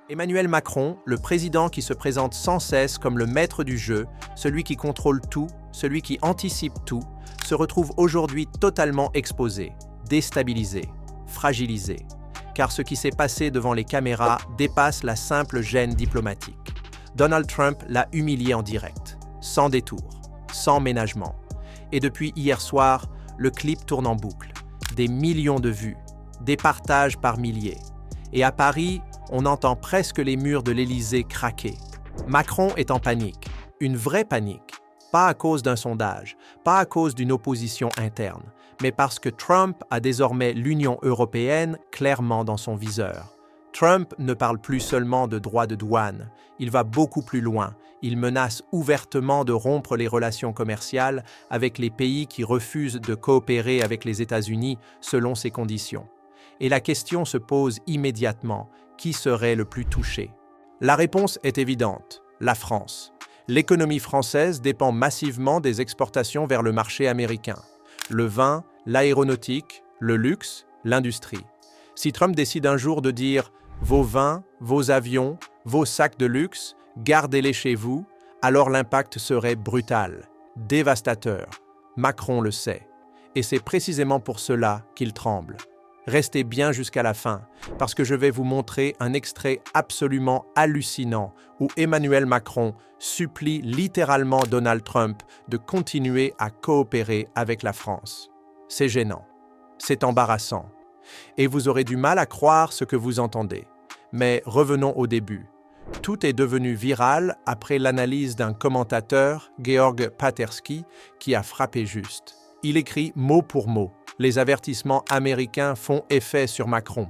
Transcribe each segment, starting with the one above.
Emmanuel Macron, le président qui se présente sans cesse comme le maître du jeu, celui qui contrôle tout, celui qui anticipe tout, se retrouve aujourd'hui totalement exposé, déstabilisé, fragilisé. Car ce qui s'est passé devant les caméras dépasse la simple gêne diplomatique. Donald Trump l'a humilié en direct, sans détour, sans ménagement. Et depuis hier soir, le clip tourne en boucle. Des millions de vues, des partages par milliers. Et à Paris, on entend presque les murs de l'Élysée craquer. Macron est en panique, une vraie panique. Pas à cause d'un sondage, pas à cause d'une opposition interne, mais parce que Trump a désormais l'Union européenne clairement dans son viseur. Trump ne parle plus seulement de droits de douane, il va beaucoup plus loin. Il menace ouvertement de rompre les relations commerciales avec les pays qui refusent de coopérer avec les États-Unis selon ses conditions. Et la question se pose immédiatement, qui serait le plus touché? La réponse est évidente, la France. L'économie française dépend massivement des exportations vers le marché américain. Le vin, l'aéronautique, le luxe, l'industrie. Si Trump décide un jour de dire « vos vins, vos avions, vos sacs de luxe, gardez-les chez vous », alors l'impact serait brutal, dévastateur. Macron le sait. Et c'est précisément pour cela qu'il tremble. Restez bien jusqu'à la fin, parce que je vais vous montrer un extrait absolument hallucinant où Emmanuel Macron supplie littéralement Donald Trump de continuer à coopérer avec la France. C'est gênant, c'est embarrassant, et vous aurez du mal à croire ce que vous entendez. Mais revenons au début. Tout est devenu viral après l'analyse d'un commentateur, Georg Paterski, qui a frappé juste. Il écrit mot pour mot. Les avertissements américains font effet sur Macron.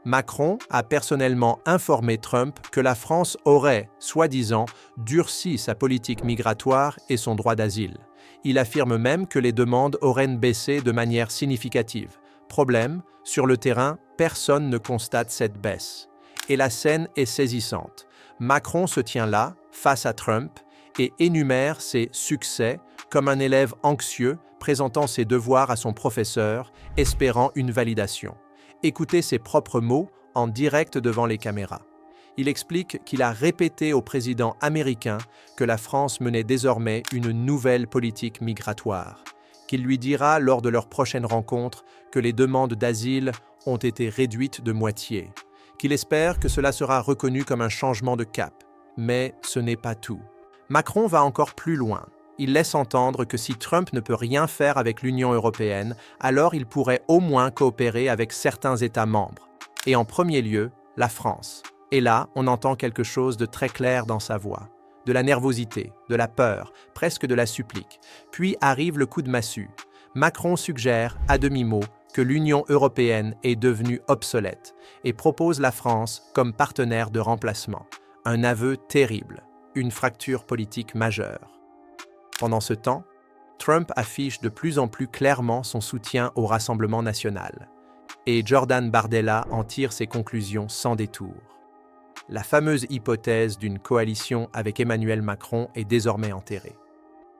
Macron a personnellement informé Trump que la France aurait, soi-disant, durci sa politique migratoire et son droit d'asile. Il affirme même que les demandes auraient baissé de manière significative. Problème, sur le terrain, personne ne constate cette baisse. Et la scène est saisissante. Macron se tient là, face à Trump, et énumère ses succès comme un élève anxieux présentant ses devoirs à son professeur, espérant une validation. Écoutez ses propres mots en direct devant les caméras. Il explique qu'il a répété au président américain que la France menait désormais une nouvelle politique migratoire, qu'il lui dira lors de leur prochaine rencontre que les demandes d'asile ont été réduites de moitié, qu'il espère que cela sera reconnu comme un changement de cap. Mais ce n'est pas tout. Macron va encore plus loin. Il laisse entendre que si Trump ne peut rien faire avec l'Union européenne, alors il pourrait au moins coopérer avec certains États membres. Et en premier lieu, la France. Et là, on entend quelque chose de très clair dans sa voix. De la nervosité, de la peur, presque de la supplique. Puis arrive le coup de massue. Macron suggère, à demi-mot, que l'Union européenne est devenue obsolète et propose la France comme partenaire de remplacement. Un aveu terrible, une fracture politique majeure. Pendant ce temps, Trump affiche de plus en plus clairement son soutien au Rassemblement national. Et Jordan Bardella en tire ses conclusions sans détour. La fameuse hypothèse d'une coalition avec Emmanuel Macron est désormais enterrée.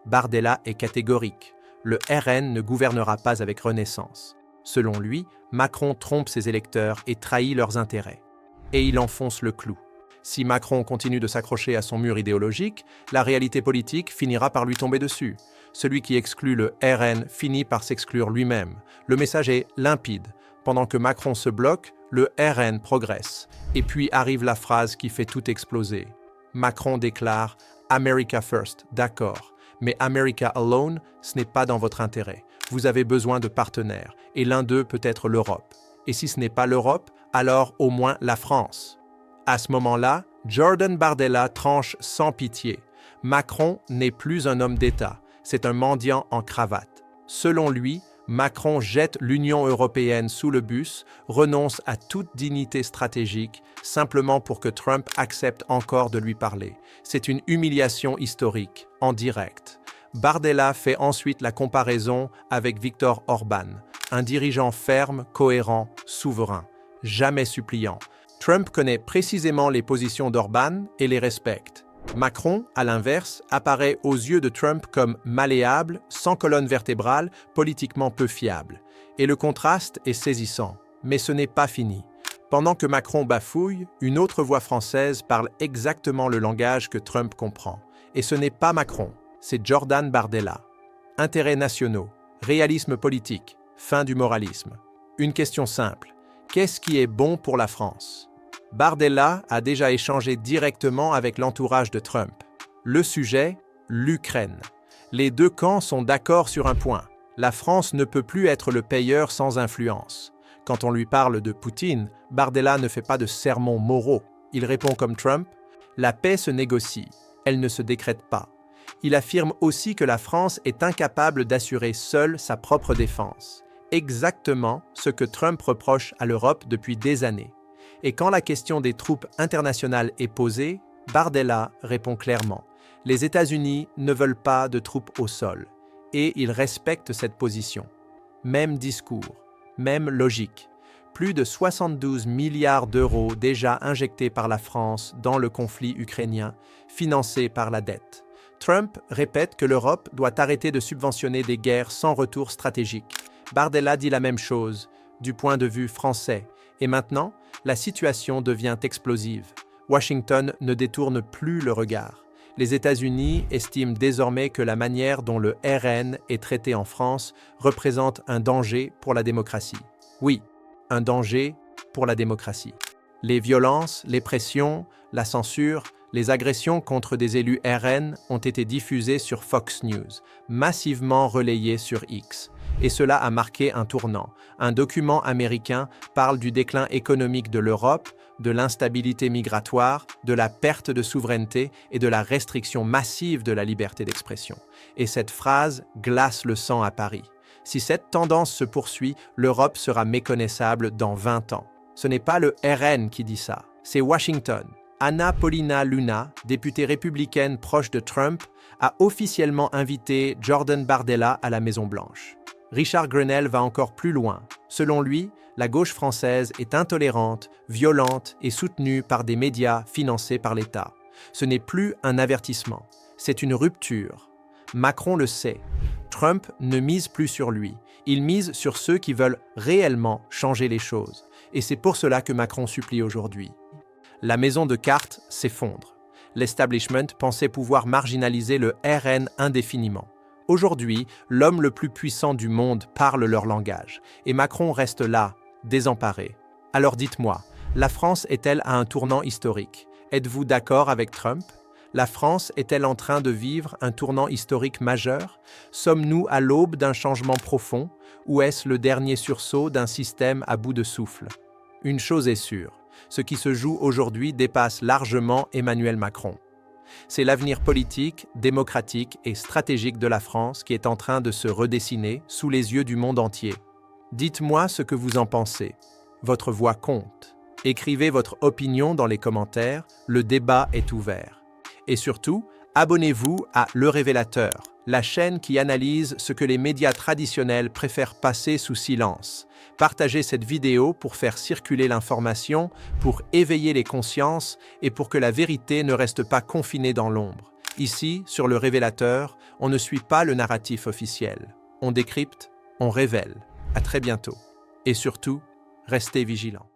Bardella est catégorique. Le RN ne gouvernera pas avec Renaissance. Selon lui, Macron trompe ses électeurs et trahit leurs intérêts. Et il enfonce le clou. Si Macron continue de s'accrocher à son mur idéologique, la réalité politique finira par lui tomber dessus. Celui qui exclut le RN finit par s'exclure lui-même. Le message est limpide. Pendant que Macron se bloque, le RN progresse. Et puis arrive la phrase qui fait tout exploser. Macron déclare « America first », d'accord. Mais America alone, ce n'est pas dans votre intérêt. Vous avez besoin de partenaires, et l'un d'eux peut être l'Europe. Et si ce n'est pas l'Europe, alors au moins la France. À ce moment-là, Jordan Bardella tranche sans pitié. Macron n'est plus un homme d'État, c'est un mendiant en cravate. Selon lui, Macron jette l'Union européenne sous le bus, renonce à toute dignité stratégique, simplement pour que Trump accepte encore de lui parler. C'est une humiliation historique, en direct. Bardella fait ensuite la comparaison avec Viktor Orban, un dirigeant ferme, cohérent, souverain, jamais suppliant. Trump connaît précisément les positions d'Orban et les respecte. Macron, à l'inverse, apparaît aux yeux de Trump comme malléable, sans colonne vertébrale, politiquement peu fiable. Et le contraste est saisissant. Mais ce n'est pas fini. Pendant que Macron bafouille, une autre voix française parle exactement le langage que Trump comprend. Et ce n'est pas Macron, c'est Jordan Bardella. Intérêts nationaux, réalisme politique, fin du moralisme. Une question simple, qu'est-ce qui est bon pour la France? Bardella a déjà échangé directement avec l'entourage de Trump. Le sujet, l'Ukraine. Les deux camps sont d'accord sur un point. La France ne peut plus être le payeur sans influence. Quand on lui parle de Poutine, Bardella ne fait pas de sermons moraux. Il répond comme Trump, « La paix se négocie, elle ne se décrète pas ». Il affirme aussi que la France est incapable d'assurer seule sa propre défense. Exactement ce que Trump reproche à l'Europe depuis des années. Et quand la question des troupes internationales est posée, Bardella répond clairement, « Les États-Unis ne veulent pas de troupes au sol ». Et il respecte cette position. Même discours. Même logique. Plus de 72 milliards d'euros déjà injectés par la France dans le conflit ukrainien, financés par la dette. Trump répète que l'Europe doit arrêter de subventionner des guerres sans retour stratégique. Bardella dit la même chose, du point de vue français. Et maintenant, la situation devient explosive. Washington ne détourne plus le regard. Les États-Unis estiment désormais que la manière dont le RN est traité en France représente un danger pour la démocratie. Oui, un danger pour la démocratie. Les violences, les pressions, la censure, les agressions contre des élus RN ont été diffusées sur Fox News, massivement relayées sur X. Et cela a marqué un tournant. Un document américain parle du déclin économique de l'Europe, de l'instabilité migratoire, de la perte de souveraineté et de la restriction massive de la liberté d'expression. Et cette phrase glace le sang à Paris. Si cette tendance se poursuit, l'Europe sera méconnaissable dans 20 ans. Ce n'est pas le RN qui dit ça, c'est Washington. Anna Paulina Luna, députée républicaine proche de Trump, a officiellement invité Jordan Bardella à la Maison-Blanche. Richard Grenell va encore plus loin. Selon lui, la gauche française est intolérante, violente et soutenue par des médias financés par l'État. Ce n'est plus un avertissement, c'est une rupture. Macron le sait. Trump ne mise plus sur lui. Il mise sur ceux qui veulent réellement changer les choses. Et c'est pour cela que Macron supplie aujourd'hui. La maison de cartes s'effondre. L'establishment pensait pouvoir marginaliser le RN indéfiniment. Aujourd'hui, l'homme le plus puissant du monde parle leur langage, et Macron reste là, désemparé. Alors dites-moi, la France est-elle à un tournant historique? Êtes-vous d'accord avec Trump? La France est-elle en train de vivre un tournant historique majeur? Sommes-nous à l'aube d'un changement profond, ou est-ce le dernier sursaut d'un système à bout de souffle? Une chose est sûre, ce qui se joue aujourd'hui dépasse largement Emmanuel Macron. C'est l'avenir politique, démocratique et stratégique de la France qui est en train de se redessiner sous les yeux du monde entier. Dites-moi ce que vous en pensez. Votre voix compte. Écrivez votre opinion dans les commentaires, le débat est ouvert. Et surtout, abonnez-vous à Le Révélateur, la chaîne qui analyse ce que les médias traditionnels préfèrent passer sous silence. Partagez cette vidéo pour faire circuler l'information, pour éveiller les consciences et pour que la vérité ne reste pas confinée dans l'ombre. Ici, sur Le Révélateur, on ne suit pas le narratif officiel. On décrypte, on révèle. À très bientôt. Et surtout, restez vigilants.